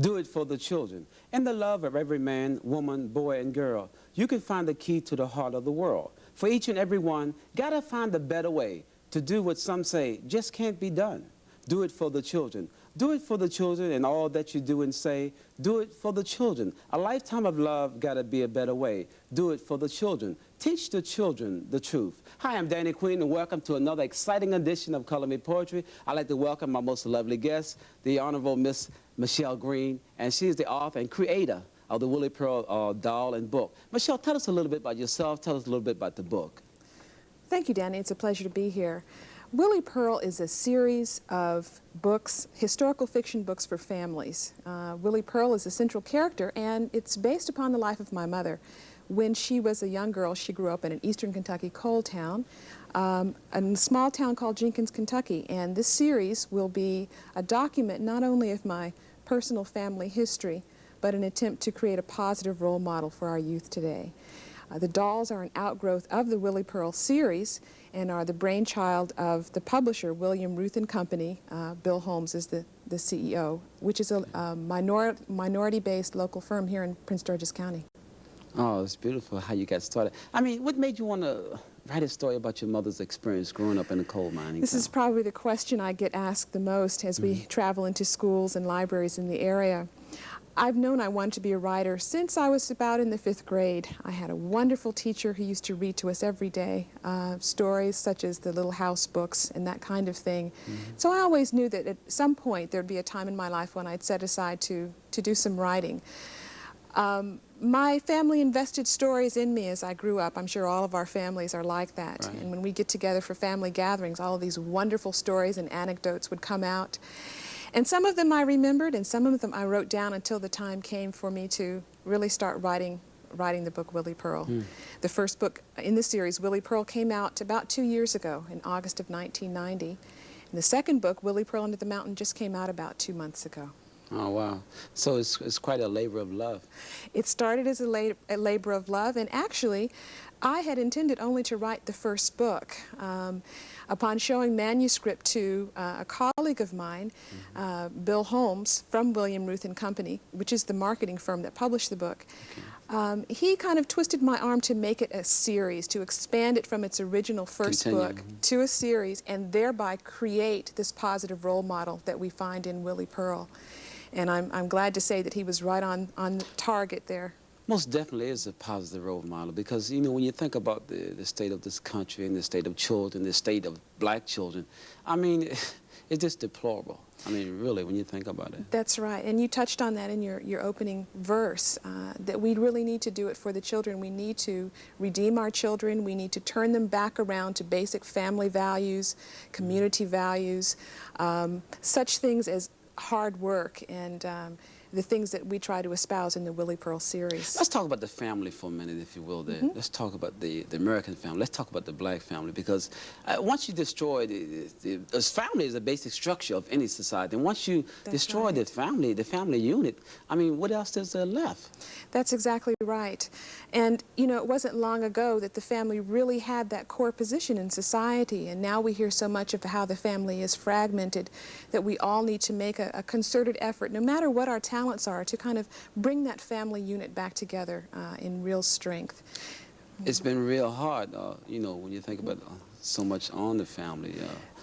Do it for the children. In the love of every man, woman, boy, and girl, you can find the key to the heart of the world. For each and every one, gotta find a better way to do what some say just can't be done. Do it for the children. Do it for the children and all that you do and say. Do it for the children. A lifetime of love gotta be a better way. Do it for the children. Teach the children the truth. Hi, I'm Danny Queen, and welcome to another exciting edition of Color Me Poetry. I'd like to welcome my most lovely guest, the Honorable Miss Michelle Green, and she is the author and creator of the Willie Pearl doll and book. Michelle, tell us a little bit about yourself. Tell us a little bit about the book. Thank you, Danny. It's a pleasure to be here. Willie Pearl is a series of books, historical fiction books for families. Willie Pearl is a central character, and it's based upon the life of my mother. When she was a young girl, she grew up in an eastern Kentucky coal town, in a small town called Jenkins, Kentucky. And this series will be a document not only of my personal family history, but an attempt to create a positive role model for our youth today. The dolls are an outgrowth of the Willie Pearl series and are the brainchild of the publisher, William Ruth and Company. Bill Holmes is the CEO, which is a minority-based local firm here in Prince George's County. Oh, it's beautiful how you got started. I mean, what made you want to write a story about your mother's experience growing up in a coal mining This town? is probably the question I get asked the most as we travel into schools and libraries in the area. I've known I wanted to be a writer since I was about in the 5th grade. I had a wonderful teacher who used to read to us every day, stories such as the Little House books and that kind of thing. So I always knew that at some point there'd be a time in my life when I'd set aside to do some writing. My family invested stories in me as I grew up. I'm sure all of our families are like that. Right. And when we get together for family gatherings, all of these wonderful stories and anecdotes would come out. And some of them I remembered, and some of them I wrote down until the time came for me to really start writing the book Willie Pearl. The first book in the series, Willie Pearl, came out about 2 years ago, in August of 1990. And the second book, Willie Pearl Under the Mountain, just came out about 2 months ago. Oh, wow. So it's quite a labor of love. It started as a labor of love, and actually, I had intended only to write the first book. Upon showing manuscript to a colleague of mine, Bill Holmes, from William Ruth and Company, which is the marketing firm that published the book, he kind of twisted my arm to make it a series, to expand it from its original first book to a series, and thereby create this positive role model that we find in Willie Pearl. And I'm glad to say that he was right on target there. Most definitely is a positive role model because, you know, when you think about the state of this country and the state of children, the state of black children, I mean, it's just deplorable. I mean, really, when you think about it. That's right. And you touched on that in your opening verse, that we really need to do it for the children. We need to redeem our children. We need to turn them back around to basic family values, community values, such things as hard work and the things that we try to espouse in the Willie Pearl series. Let's talk about the family for a minute, if you will, there. Let's talk about the American family. Let's talk about the black family, because once you destroy the family is a basic structure of any society, and once you destroy the family unit, I mean, what else is there left? That's exactly right. And, you know, it wasn't long ago that the family really had that core position in society, and now we hear so much of how the family is fragmented that we all need to make a concerted effort, no matter what our talents are, to kind of bring that family unit back together in real strength. It's been real hard, you know, when you think about so much on the family.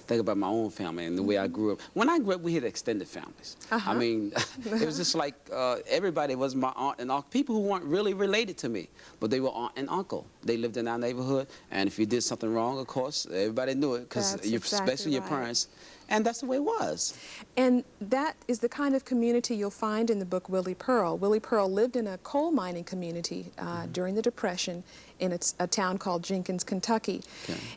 Think about my own family and the way I grew up. When I grew up, we had extended families. I mean, it was just like everybody was my aunt and uncle, people who weren't really related to me, but they were aunt and uncle. They lived in our neighborhood, and if you did something wrong, of course, everybody knew it, because especially your parents. And that's the way it was. And that is the kind of community you'll find in the book Willie Pearl. Willie Pearl lived in a coal mining community during the Depression in a town called Jenkins, Kentucky.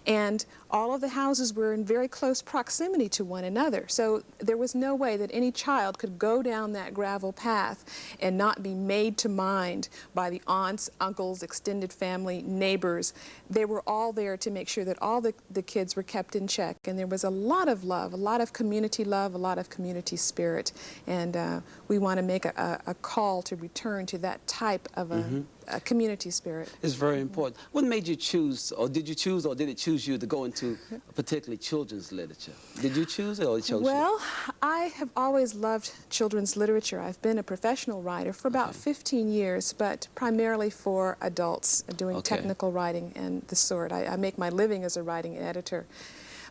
And all of the houses were in very close proximity to one another. So there was no way that any child could go down that gravel path and not be made to mind by the aunts, uncles, extended family, neighbors. They were all there to make sure that all the kids were kept in check. And there was a lot of love, a lot of community love, a lot of community spirit, and we want to make a call to return to that type of a community spirit. It's very important. What made you choose, or did you choose, or did it choose you to go into particularly children's literature? Did you choose it, or it chose you? Well, I have always loved children's literature. I've been a professional writer for about 15 years, but primarily for adults, doing technical writing and the sort. I make my living as a writing editor.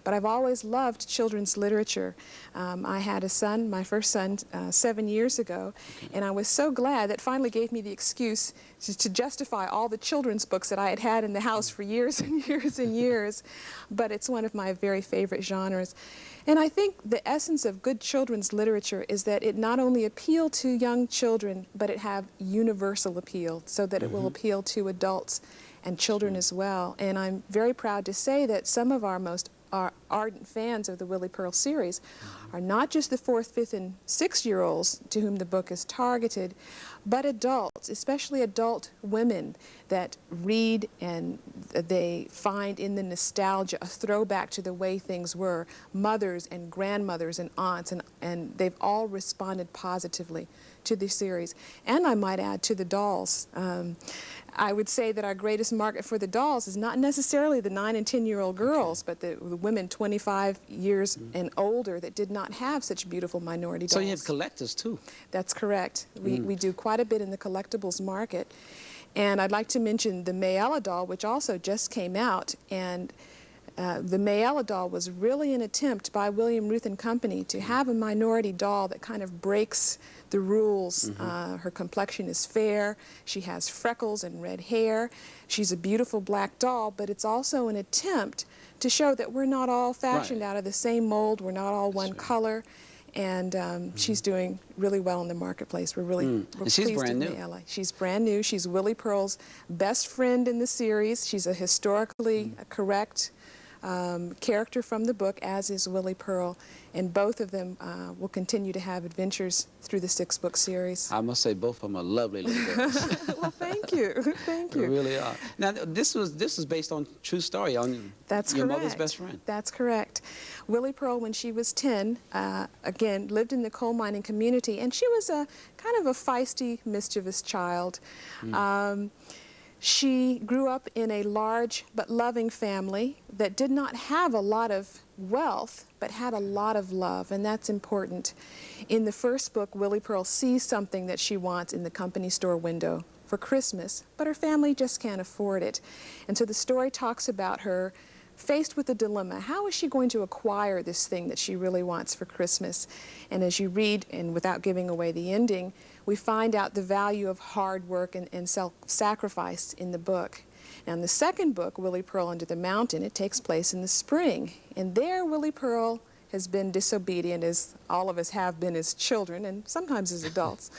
But I've always loved children's literature. I had a son, my first son, 7 years ago, and I was so glad that finally gave me the excuse to justify all the children's books that I had had in the house for years and years and years. But it's one of my very favorite genres. And I think the essence of good children's literature is that it not only appeal to young children, but it have universal appeal, so that it will appeal to adults and children as well. And I'm very proud to say that some of our most ardent fans of the Willie Pearl series are not just the 4th, 5th, and 6-year-olds to whom the book is targeted, but adults, especially adult women that read and they find in the nostalgia a throwback to the way things were, mothers and grandmothers and aunts, and they've all responded positively to the series. And I might add, to the dolls. I would say that our greatest market for the dolls is not necessarily the 9 and 10-year-old girls, but the women 25 years and older that did not have such beautiful minority dolls. So you have collectors too. That's correct. We do quite a bit in the collectibles market. And I'd like to mention the Mayella doll, which also just came out. And the Mayella doll was really an attempt by William Ruth and Company to have a minority doll that kind of breaks the rules. Her complexion is fair, she has freckles and red hair, she's a beautiful black doll, but it's also an attempt to show that we're not all fashioned out of the same mold, we're not all one color, and she's doing really well in the marketplace. We're really we're and she's pleased brand with new. Mayella. She's brand new. She's Willie Pearl's best friend in the series. She's a historically correct character from the book, as is Willie Pearl, and both of them will continue to have adventures through the 6-book series. I must say both of them are lovely little girls. Well, thank you. Thank They you. really are. Now, this is based on true story, on That's your correct. mother's best friend. That's correct. Willie Pearl, when she was 10, again, lived in the coal mining community, and she was a kind of a feisty, mischievous child. She grew up in a large but loving family that did not have a lot of wealth, but had a lot of love, and that's important. In the first book, Willie Pearl sees something that she wants in the company store window for Christmas, but her family just can't afford it. And so the story talks about her faced with a dilemma. How is she going to acquire this thing that she really wants for Christmas? And as you read, and without giving away the ending, we find out the value of hard work and self-sacrifice in the book. Now, in the second book, Willie Pearl Under the Mountain, it takes place in the spring. And there, Willie Pearl has been disobedient, as all of us have been as children, and sometimes as adults.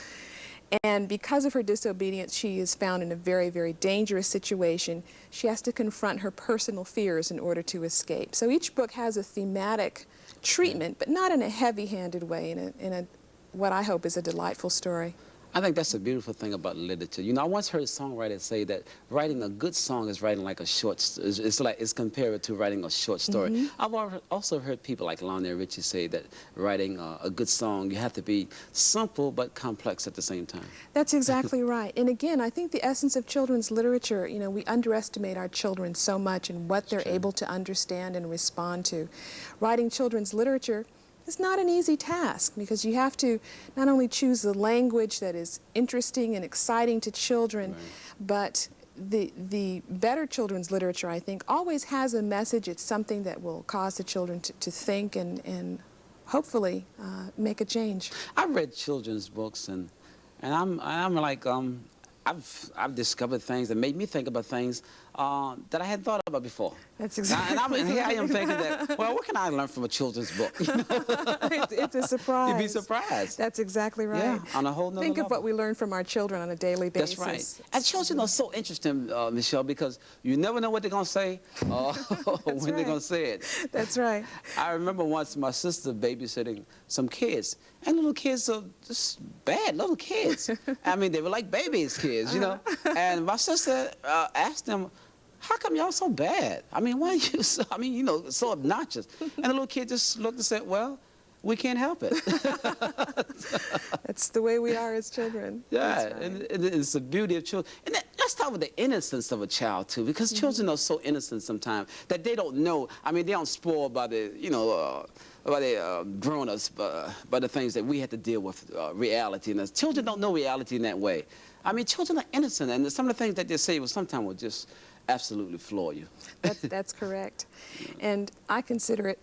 And because of her disobedience, she is found in a very, very dangerous situation. She has to confront her personal fears in order to escape. So each book has a thematic treatment, but not in a heavy-handed way, in a what I hope is a delightful story. I think that's a beautiful thing about literature. You know, I once heard songwriters say that writing a good song is writing like a short, it's compared to writing a short story. I've also heard people like Lionel Richie say that writing a good song, you have to be simple but complex at the same time. That's exactly right. And again, I think the essence of children's literature, you know, we underestimate our children so much and what they're able to understand and respond to. Writing children's literature is not an easy task, because you have to not only choose the language that is interesting and exciting to children, but the better children's literature, I think, always has a message. It's something that will cause the children to think and hopefully make a change. I've read children's books, and I'm like, I've discovered things that made me think about things that I hadn't thought about before. That's exactly. And here I am thinking that, well, what can I learn from a children's book? It's a surprise. You'd be surprised. That's exactly right. Yeah, on a whole nother Think of level. what we learn from our children on a daily basis. That's right. And children are so interesting, Michelle, because you never know what they're going to say or when they're going to say it. That's right. I remember once my sister babysitting some kids, and little kids are just bad little kids. I mean, they were like babies kids, you know. And my sister asked them, how come y'all so bad? I mean, why are you so, I mean, you know, so obnoxious? And the little kid just looked and said, well, we can't help it. That's the way we are as children. Yeah, That's right. and it's the beauty of children. And let's talk about the innocence of a child, too, because children are so innocent sometimes that they don't know. I mean, they don't spoiled by the, you know, by the grown-ups, by the things that we had to deal with, reality. And children don't know reality in that way. I mean, children are innocent, and some of the things that they say sometimes will just absolutely floor you. That's correct. And I consider it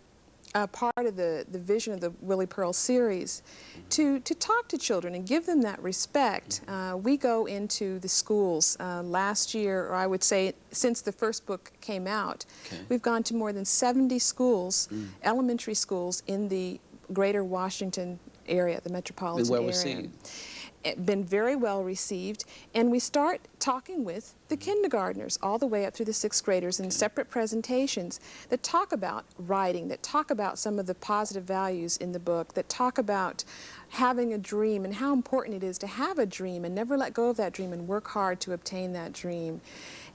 part of the vision of the Willie Pearl series to talk to children and give them that respect. We go into the schools last year, or I would say since the first book came out, we've gone to more than 70 schools, elementary schools in the greater Washington area, the metropolitan area. Received. Been very well received, and we start talking with the kindergartners all the way up through the 6th graders in separate presentations that talk about writing, that talk about some of the positive values in the book, that talk about having a dream and how important it is to have a dream and never let go of that dream and work hard to obtain that dream.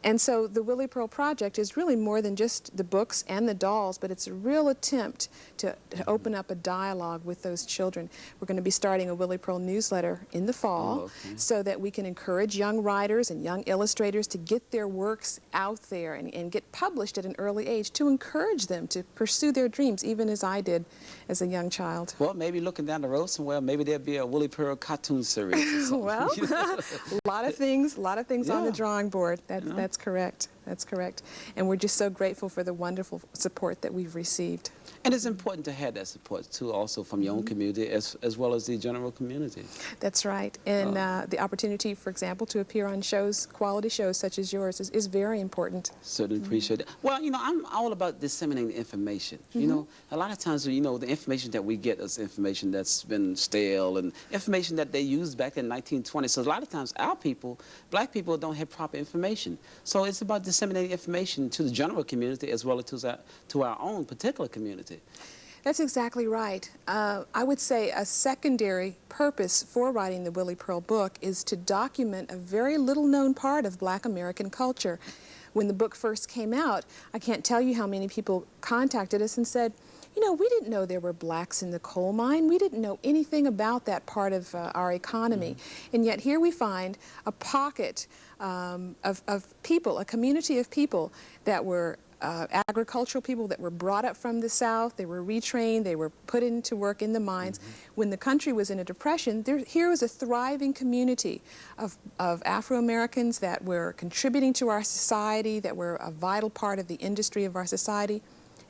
And so the Willie Pearl Project is really more than just the books and the dolls, but it's a real attempt to open up a dialogue with those children. We're going to be starting a Willie Pearl newsletter in the fall so that we can encourage young writers and young illustrators to get their works out there and get published at an early age to encourage them to pursue their dreams, even as I did as a young child. Well, maybe looking down the road somewhere, maybe there'll be a Willie Pearl cartoon series or something. Well, a lot of things on the drawing board. That's correct. That's correct. And we're just so grateful for the wonderful support that we've received. And it's important to have that support, too, also from your own community as well as the general community. That's right. And the opportunity, for example, to appear on shows, quality shows such as yours, is very important. Certainly appreciate it. Well, you know, I'm all about disseminating information. You know, a lot of times, you know, the information that we get is information that's been stale and information that they used back in 1920. So a lot of times our people, black people, don't have proper information. So it's about disseminating information to the general community as well as to our own particular community. That's exactly right. I would say a secondary purpose for writing the Willie Pearl book is to document a very little known part of Black American culture. When the book first came out, I can't tell you how many people contacted us and said, you know, we didn't know there were blacks in the coal mine. We didn't know anything about that part of our economy. And yet here we find a pocket of people, a community of people that were agricultural people that were brought up from the South. They were retrained. They were put into work in the mines. When the country was in a depression, here was a thriving community of Afro-Americans that were contributing to our society, that were a vital part of the industry of our society.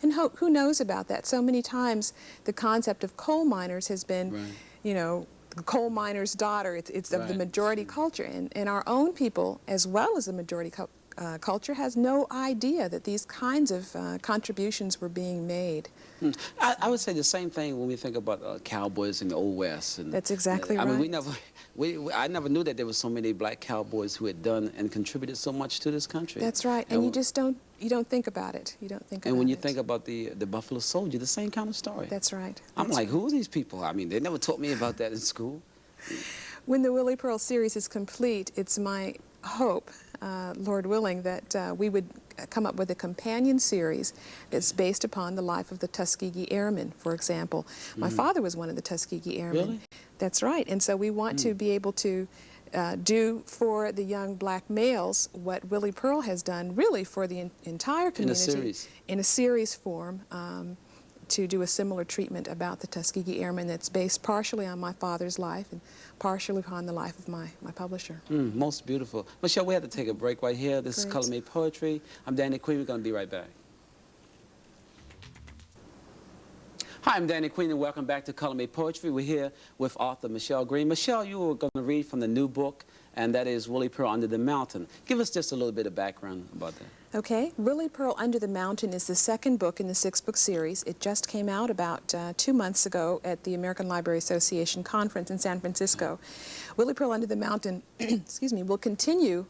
And who knows about that? So many times the concept of coal miners has been, you know, the coal miner's daughter. It's of the majority culture. And our own people, as well as the majority culture, has no idea that these kinds of contributions were being made. I would say the same thing when we think about cowboys in the Old West. And, that's exactly right. I mean, I never knew that there were so many black cowboys who had done and contributed so much to this country. That's right. And you just don't think about it. You don't think about it. And when you think about the Buffalo Soldier, the same kind of story. That's right. I'm like, who are these people? I mean, they never taught me about that in school. When the Willie Pearl series is complete, it's my hope, Lord willing, that we would come up with a companion series that's based upon the life of the Tuskegee Airmen, for example. My father was one of the Tuskegee Airmen. Really? That's right. And so we want to be able to do for the young black males what Willie Pearl has done really for the entire community in a series form, to do a similar treatment about the Tuskegee Airmen that's based partially on my father's life and partially upon the life of my publisher. Most beautiful. Michelle, we have to take a break right here. This is Great. Color Made Poetry. I'm Danny Queen. We're going to be right back. Hi, I'm Danny Queen, and welcome back to Color Made Poetry. We're here with author Michelle Green. Michelle, you were going to read from the new book, and that is Willie Pearl Under the Mountain. Give us just a little bit of background about that. Okay. Willie Pearl Under the Mountain is the second book in the 6-book series. It just came out about 2 months ago at the American Library Association conference in San Francisco. Willie Pearl Under the Mountain excuse me, will continue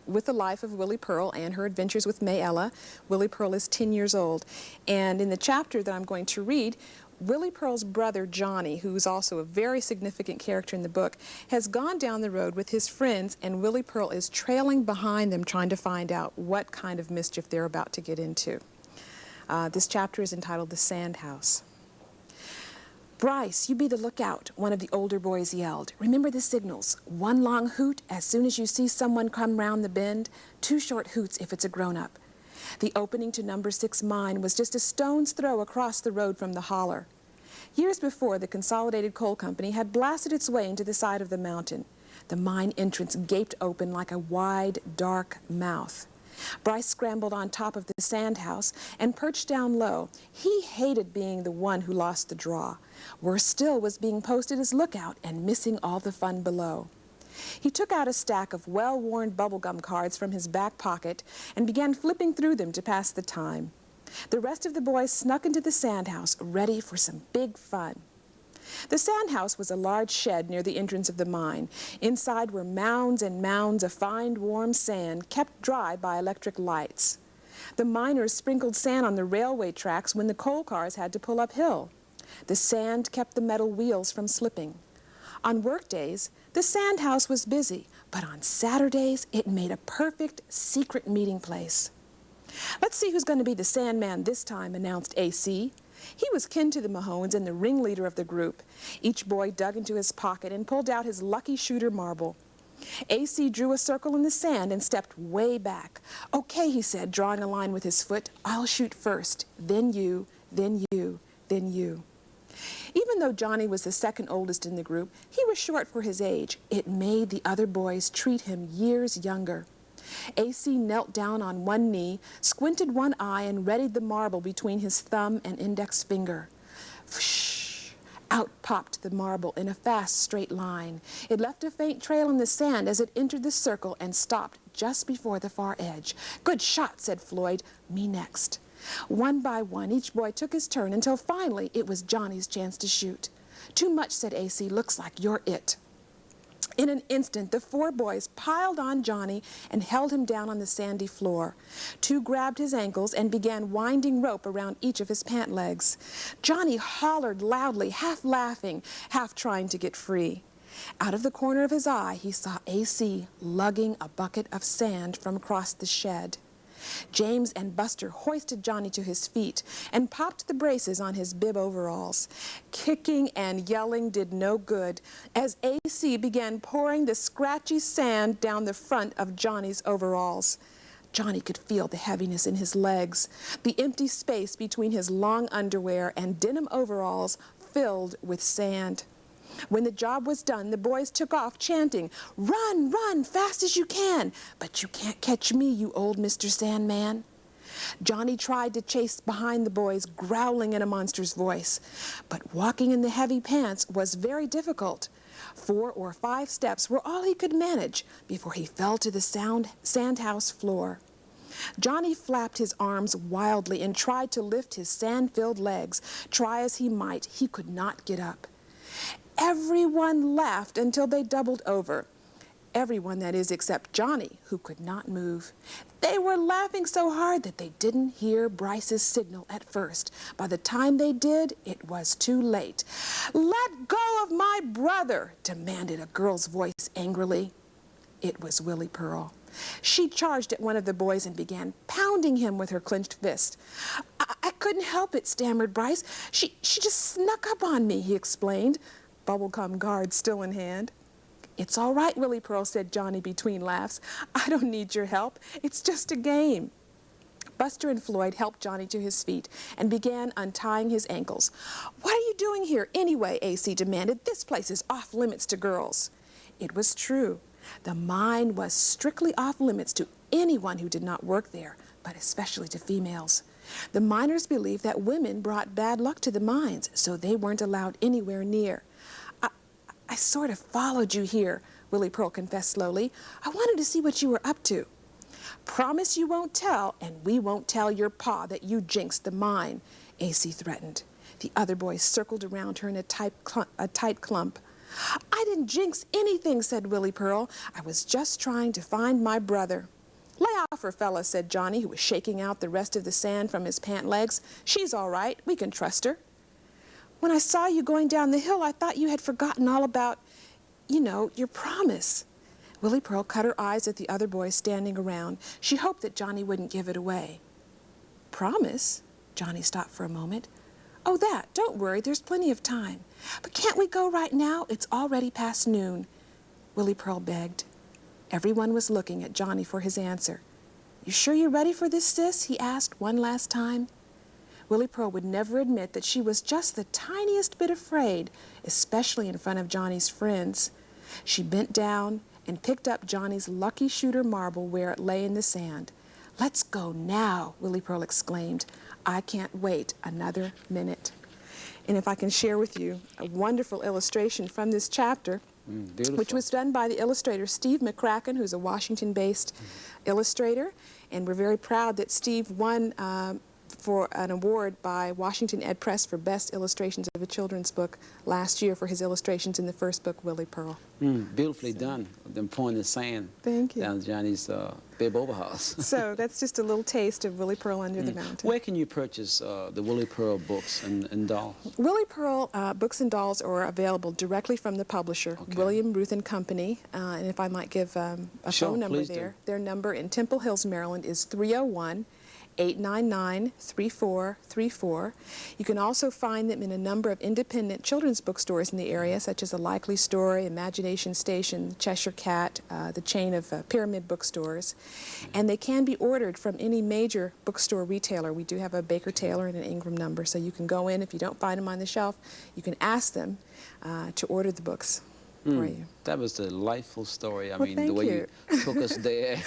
with the life of Willie Pearl and her adventures with May Ella. Willie Pearl is 10 years old. And in the chapter that I'm going to read, Willie Pearl's brother, Johnny, who's also a very significant character in the book, has gone down the road with his friends, and Willie Pearl is trailing behind them trying to find out what kind of mischief they're about to get into. This chapter is entitled The Sand House. "Bryce, you be the lookout," one of the older boys yelled. "Remember the signals. One long hoot as soon as you see someone come round the bend, two short hoots if it's a grown-up." The opening to number 6 mine was just a stone's throw across the road from the holler. Years before, the Consolidated Coal Company had blasted its way into the side of the mountain. The mine entrance gaped open like a wide, dark mouth. Bryce scrambled on top of the sand house and perched down low. He hated being the one who lost the draw. Worse still was being posted as lookout and missing all the fun below. He took out a stack of well-worn bubblegum cards from his back pocket and began flipping through them to pass the time. The rest of the boys snuck into the sand house, ready for some big fun. The sand house was a large shed near the entrance of the mine. Inside were mounds and mounds of fine, warm sand kept dry by electric lights. The miners sprinkled sand on the railway tracks when the coal cars had to pull uphill. The sand kept the metal wheels from slipping. On work days, the sand house was busy, but on Saturdays, it made a perfect secret meeting place. "Let's see who's going to be the Sandman this time," announced A.C. He was kin to the Mahones and the ringleader of the group. Each boy dug into his pocket and pulled out his lucky shooter marble. A.C. drew a circle in the sand and stepped way back. "Okay," he said, drawing a line with his foot. "I'll shoot first, then you, then you, then you." Even though Johnny was the second oldest in the group, he was short for his age. It made the other boys treat him years younger. A.C. knelt down on one knee, squinted one eye, and readied the marble between his thumb and index finger. Whoosh! Out popped the marble in a fast, straight line. It left a faint trail in the sand as it entered the circle and stopped just before the far edge. "Good shot," said Floyd. "Me next." One by one, each boy took his turn until finally it was Johnny's chance to shoot. "Too much," said A.C. "Looks like you're it." In an instant, the 4 boys piled on Johnny and held him down on the sandy floor. 2 grabbed his ankles and began winding rope around each of his pant legs. Johnny hollered loudly, half laughing, half trying to get free. Out of the corner of his eye, he saw A.C. lugging a bucket of sand from across the shed. James and Buster hoisted Johnny to his feet and popped the braces on his bib overalls. Kicking and yelling did no good as A.C. began pouring the scratchy sand down the front of Johnny's overalls. Johnny could feel the heaviness in his legs. The empty space between his long underwear and denim overalls filled with sand. When the job was done, the boys took off chanting, "Run, run, fast as you can, but you can't catch me, you old Mr. Sandman." Johnny tried to chase behind the boys, growling in a monster's voice, but walking in the heavy pants was very difficult. 4 or 5 steps were all he could manage before he fell to the sandhouse floor. Johnny flapped his arms wildly and tried to lift his sand-filled legs. Try as he might, he could not get up. Everyone laughed until they doubled over. Everyone, that is, except Johnny, who could not move. They were laughing so hard that they didn't hear Bryce's signal at first. By the time they did, it was too late. "Let go of my brother!" demanded a girl's voice angrily. It was Willie Pearl. She charged at one of the boys and began pounding him with her clenched fist. I couldn't help it," stammered Bryce. She just snuck up on me," he explained, bubblegum guard still in hand. "It's all right, Willie Pearl," said Johnny between laughs. "I don't need your help. It's just a game." Buster and Floyd helped Johnny to his feet and began untying his ankles. "What are you doing here anyway?" A.C. demanded. "This place is off limits to girls." It was true. The mine was strictly off limits to anyone who did not work there, but especially to females. The miners believed that women brought bad luck to the mines, so they weren't allowed anywhere near. I sort of followed you here," Willie Pearl confessed slowly. "I wanted to see what you were up to." "Promise you won't tell, and we won't tell your pa that you jinxed the mine," A.C. threatened. The other boys circled around her in a tight clump. "I didn't jinx anything," said Willie Pearl. "I was just trying to find my brother." "Lay off her, fella," said Johnny, who was shaking out the rest of the sand from his pant legs. "She's all right. We can trust her." When I saw you going down the hill, I thought you had forgotten all about, you know, your promise. Willie Pearl cut her eyes at the other boys standing around. She hoped that Johnny wouldn't give it away. Promise? Johnny stopped for a moment. Oh, that. Don't worry. There's plenty of time. But can't we go right now? It's already past noon. Willie Pearl begged. Everyone was looking at Johnny for his answer. You sure you're ready for this, sis? He asked one last time. Willie Pearl would never admit that she was just the tiniest bit afraid, especially in front of Johnny's friends. She bent down and picked up Johnny's lucky shooter marble where it lay in the sand. Let's go now, Willie Pearl exclaimed. I can't wait another minute. And if I can share with you a wonderful illustration from this chapter, which was done by the illustrator Steve McCracken, who's a Washington-based illustrator. And we're very proud that Steve won for an award by Washington Ed Press for Best Illustrations of a Children's Book last year for his illustrations in the first book, Willie Pearl. Beautifully done. Them pouring the sand Thank you. down Johnny's bib overhouse. So that's just a little taste of Willie Pearl Under the Mountain. Where can you purchase the Willie Pearl books and dolls? Willie Pearl books and dolls are available directly from the publisher, William Ruth and Company. And if I might give a phone number there, their number in Temple Hills, Maryland is 301-899-3434. You can also find them in a number of independent children's bookstores in the area, such as A Likely Story, Imagination Station, Cheshire Cat, the chain of Pyramid bookstores. And they can be ordered from any major bookstore retailer. We do have a Baker Taylor and an Ingram number, so you can go in. If you don't find them on the shelf, you can ask them to order the books for you. That was a delightful story. I Well, mean, the thank way you. you took us there.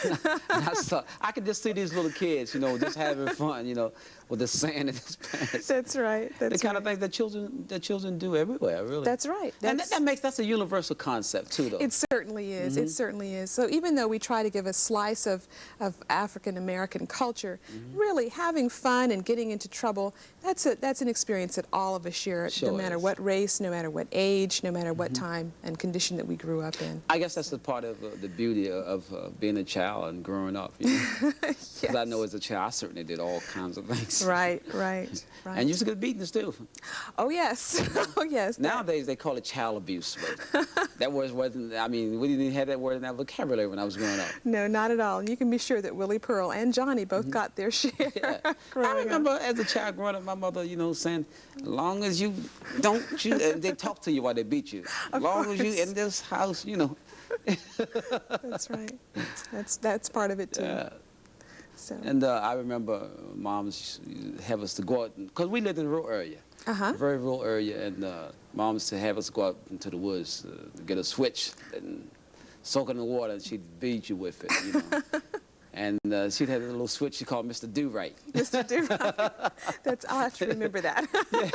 I could just see these little kids, you know, just having fun, you know, with the sand in his pants. That's right. That's the kind of thing that children do everywhere, really. That's right. And that's a universal concept too, though. It certainly is. It certainly is. So even though we try to give a slice of African American culture, really having fun and getting into trouble, that's an experience that all of us share, Sure no matter is. what race, no matter what age, no matter what time and condition that we grew up in. I guess that's the part of the beauty of being a child and growing up, you know. Because I know as a child, I certainly did all kinds of things. Right. And used to get beatings too. Oh yes. Oh yes. Nowadays they call it child abuse, but that word wasn't. I mean, we didn't even have that word in our vocabulary when I was growing up. No, not at all. And you can be sure that Willie Pearl and Johnny both got their share. Yeah. I growing up. remember as a child growing up, my mother, you know, saying, as long as you don't shoot, they talk to you while they beat you. As long as you in this house, you know. That's right. That's part of it too. Yeah. So. And I remember moms have us to go out, because we lived in a rural area, a very rural area, and moms used to have us go out into the woods to get a switch and soak it in the water, and she'd beat you with it, you know. And she'd have a little switch she called Mr. Do-Right. Mr. Do-Right. I'll have to remember that. Yeah.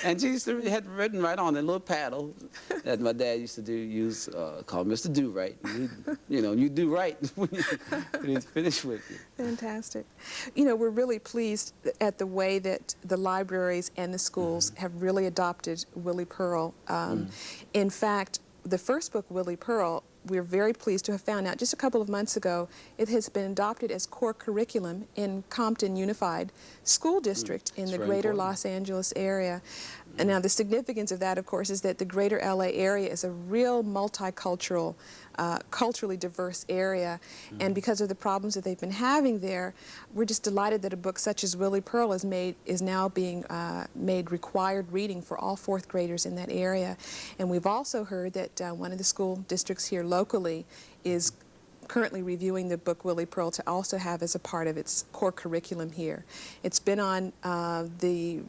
And she used to had written right on a little paddle that my dad used to use called Mr. Do-Right. You know, you do right when he's finished with you. Fantastic. You know, we're really pleased at the way that the libraries and the schools have really adopted Willie Pearl. In fact, the first book, Willie Pearl, we're very pleased to have found out just a couple of months ago, it has been adopted as core curriculum in Compton Unified School District in the greater Los Angeles area. And now the significance of that, of course, is that the greater LA area is a real multicultural, culturally diverse area. And because of the problems that they've been having there, we're just delighted that a book such as Willie Pearl is now being made required reading for all fourth graders in that area. And we've also heard that one of the school districts here locally is currently reviewing the book Willie Pearl to also have as a part of its core curriculum here. It's been on the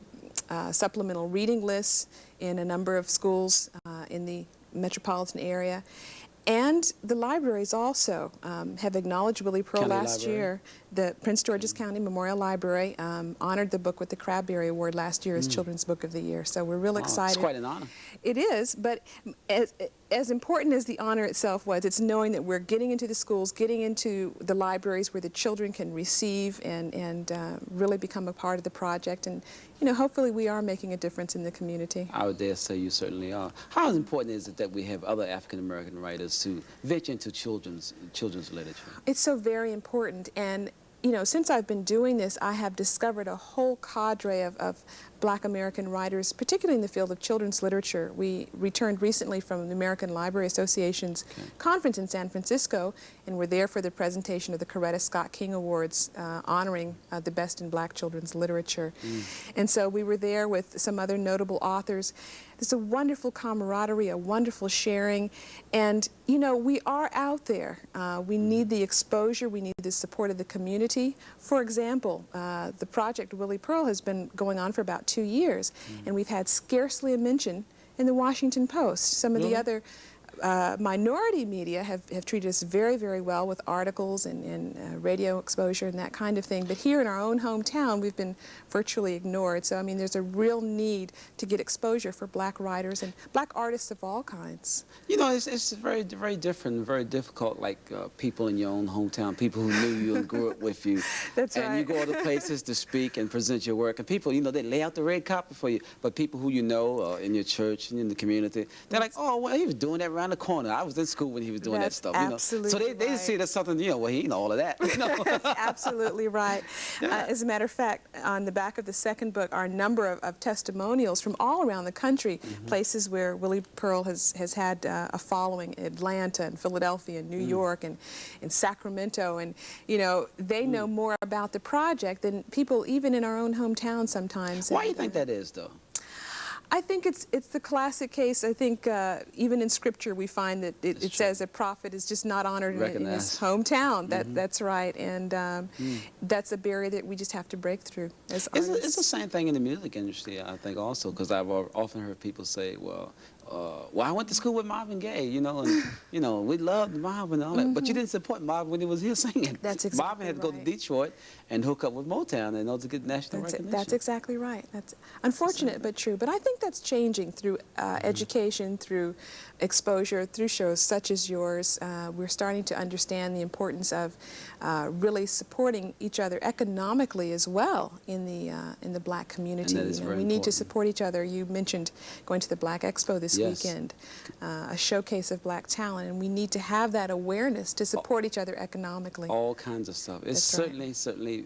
supplemental reading lists in a number of schools in the metropolitan area. And the libraries also have acknowledged Willie Pearl County last Library. year. The Prince George's County Memorial Library honored the book with the Crabberry Award last year as Children's Book of the Year. So we're real excited. It's quite an honor. It is, but as important as the honor itself was, it's knowing that we're getting into the schools, getting into the libraries where the children can receive and really become a part of the project. And, you know, hopefully we are making a difference in the community. I would dare say you certainly are. How important is it that we have other African-American writers to venture into children's literature? It's so very important, and you know, since I've been doing this, I have discovered a whole cadre of Black American writers, particularly in the field of children's literature. We returned recently from the American Library Association's conference in San Francisco, and we're there for the presentation of the Coretta Scott King Awards, honoring the best in Black children's literature. And so we were there with some other notable authors. There's a wonderful camaraderie, a wonderful sharing, and you know, we are out there. We need the exposure, we need the support of the community. For example, the project Willie Pearl has been going on for about 2 years, and we've had scarcely a mention in the Washington Post. Some of the other minority media have treated us very, very well with articles and radio exposure and that kind of thing. But here in our own hometown, we've been virtually ignored. So, I mean, there's a real need to get exposure for Black writers and Black artists of all kinds. You know, it's very, very different, very difficult, like people in your own hometown, people who knew you and grew up with you. That's right. And you go to places to speak and present your work, and people, you know, they lay out the red carpet for you. But people who you know in your church and in the community, they're like, oh, well, he was doing that around the corner. I was in school when he was doing that stuff. You know? So they right. see it as something, you know, well, he know all of that. You know? That's absolutely right. As a matter of fact, on the back of the second book are a number of testimonials from all around the country, places where Willie Pearl has had a following, Atlanta and Philadelphia and New York and Sacramento, and you know, they know more about the project than people even in our own hometown sometimes. Why do you think that is, though? I think it's the classic case. I think even in Scripture we find that it says a prophet is just not honored in his hometown. That's right, and that's a barrier that we just have to break through as artists. It's the same thing in the music industry, I think, also, because I've often heard people say, well, I went to school with Marvin Gaye, you know, and you know, we loved Marvin and all that, but you didn't support Marvin when he was here singing. That's exactly Marvin had to go to Detroit and hook up with Motown in order to get national recognition. That's exactly right. That's unfortunate but true. But I think that's changing through education, through exposure, through shows such as yours. We're starting to understand the importance of really supporting each other economically as well in the Black community. And that is very we need to important. support each other. You mentioned going to the Black Expo this weekend, a showcase of Black talent, and we need to have that awareness to support each other economically. All kinds of stuff. It's That's certainly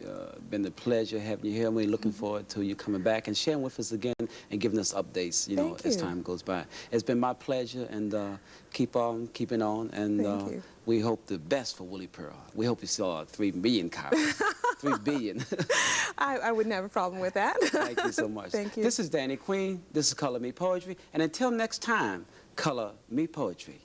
been a pleasure having you here, and we're looking forward to you coming back and sharing with us again and giving us updates, you know, as time goes by. It's been my pleasure, and keep on keeping on, and we hope the best for Willie Pearl. We hope you saw 3 million copies. 3 billion. I wouldn't have a problem with that. Thank you so much. Thank you. This is Danny Queen. This is Color Me Poetry. And until next time, color me poetry.